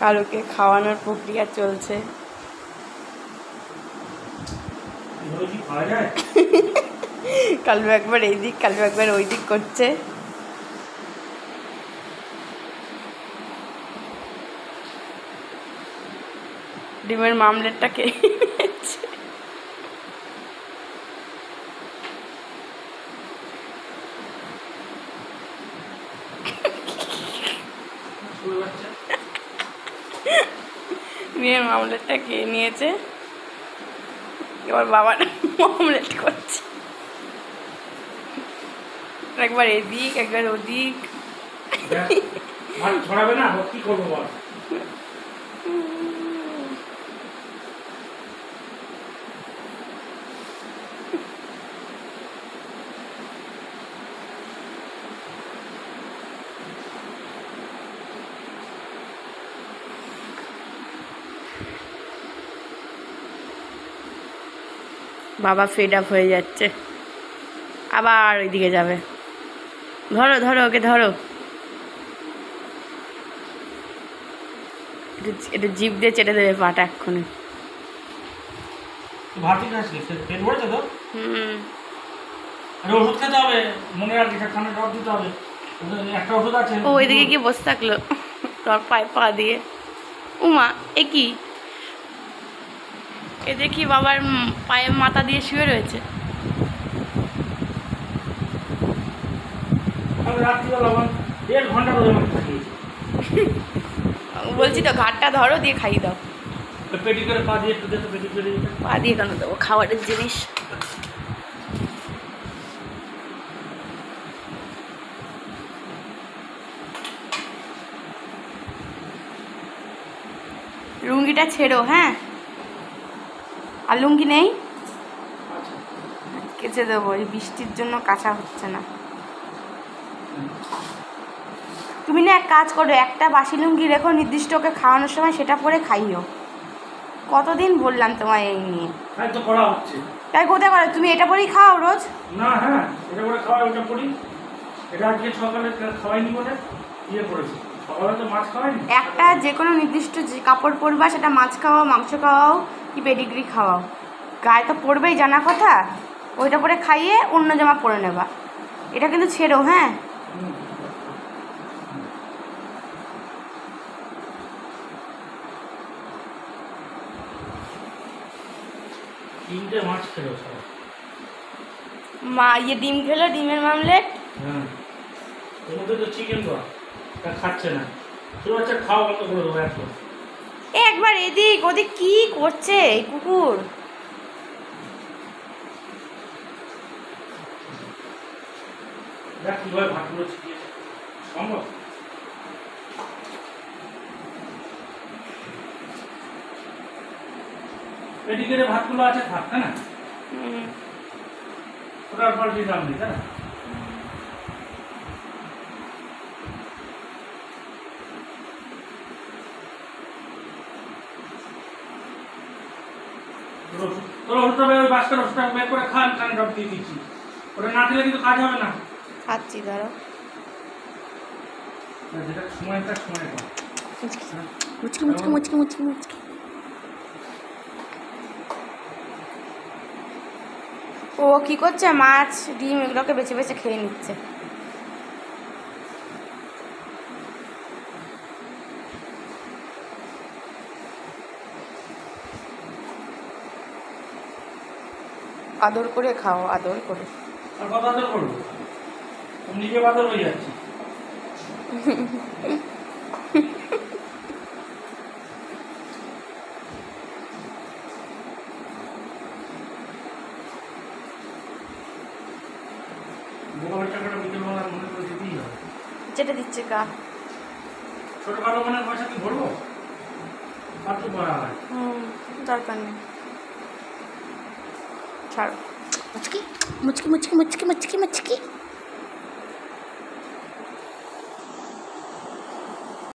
কালুকে খাওয়ানোর প্রক্রিয়া চলছে। কালু একবার এই দিক, কালু একবার ওই দিক করছে। ডিমের মামলেটটা কে নিচ্ছে? ডিমের মামলেটটা কে নিয়েছে? এবার বাবার মামলেট করছে, একবার এদিক একবার ওদিক। ছড়াবে না, কি করবো বল? বাবা ফেড আপ হয়ে যাচ্ছে, আবার ওইদিকে যাবে। ধরো ধরো ওকে ধরো, এটা জিভ দিয়ে চেটে দেবে পাটা এক্ষুনি। ভাতি খাচ্ছিস, পেট ভরেছে তো? আরে ওষুধ খেতে হবে, মনে রাখবি, ঠান্ডা ড্রপ দিতে হবে। একটা ওষুধ আছে। ও ওইদিকে গিয়ে বসে থাকলো তোর পায়ে পা দিয়ে। উমা এ কি, এ দেখি বাবার পায়ে মাথা দিয়ে শুয়ে রয়েছে। বলছি তো ঘাটটা ধরো দিয়ে খাইয়ে দাও। পা দিয়ে কেন দেবো, খাবারের জিনিস। লুঙ্গিটা ছেড়ো, হ্যাঁ? আর লুঙ্গি নেই, কেচে দেবো, এই বৃষ্টির জন্য কাঁচা হচ্ছে না। তুমি না এক কাজ করো, একটা বাসি লুঙ্গি রেখো নির্দিষ্ট, ওকে খাওয়ানোর সময় সেটা পরে খাইও। কতদিন বললাম তোমায় এই নিয়ে, তাই তো করা হচ্ছে। তাই কোথায় করে? তুমি এটা পরেই খাও রোজ? না, হ্যাঁ, এটা করে খাওয়াই, ওটা পড়ি। এটা আজকে সকালে খাওয়াইনি বলে ইয়ে করেছি, সকালে তো মাছ খাওয়াইনি। একটা যে কোনো নির্দিষ্ট যে কাপড় পরবা, সেটা মাছ খাওয়াও, মাংস খাওয়াও, কি পেডিগ্রি খাওয়াও, গায়ে তো পরবেই জানা কথা। ওইটা পরে খাইয়ে অন্য জামা পরে নেবা, এটা কিন্তু ছেড়ো, হ্যাঁ? তিনটে মাছ খেলো সব। মা ইয়ে ডিম খেলো, ডিমের মামলেট। হ্যাঁ, এর মধ্যে তো চিকেন দেওয়া, তা খাচ্ছে না। তুই আচ্ছা খাওয়া বন্ধ করে দেবো একদম। একবার এদিক ওদিক কি করছে এই কুকুর? দেখ কিভাবে ভাতগুলো ছিটিয়েছে, সম্ভব? এদিকে যে ভাতগুলো আছে থাক, তাই না? ওটার পর দিলাম নি, তাই না? তোর ওষুধটা ওই বাস্কের ওষুধটা বের করে খান, কানে ড্রপ দিয়ে দিচ্ছি। ওটা না খেলে কিন্তু কাজ হবে না। খাচ্ছি, ধরো। যেটা সময়টা সময় কর। মুচকি মুচকি মুচকি মুচকি মুচকি। ও কি করছে, মাছ ডিম এগুলোকে বেছে বেছে খেয়ে নিচ্ছে। আদর করে খাও, আদর করে। আর কত আদর করবো, নিজে বাদর হয়ে যাচ্ছি। যেটা দিচ্ছে কা ছোট কালো মনের পয়সা কি ভরবো? আর তো ভরা হয়। দরকার নেই, ছাড়ো। মুচকি মুচকি মুচকি মুচকি মুচকি মুচকি।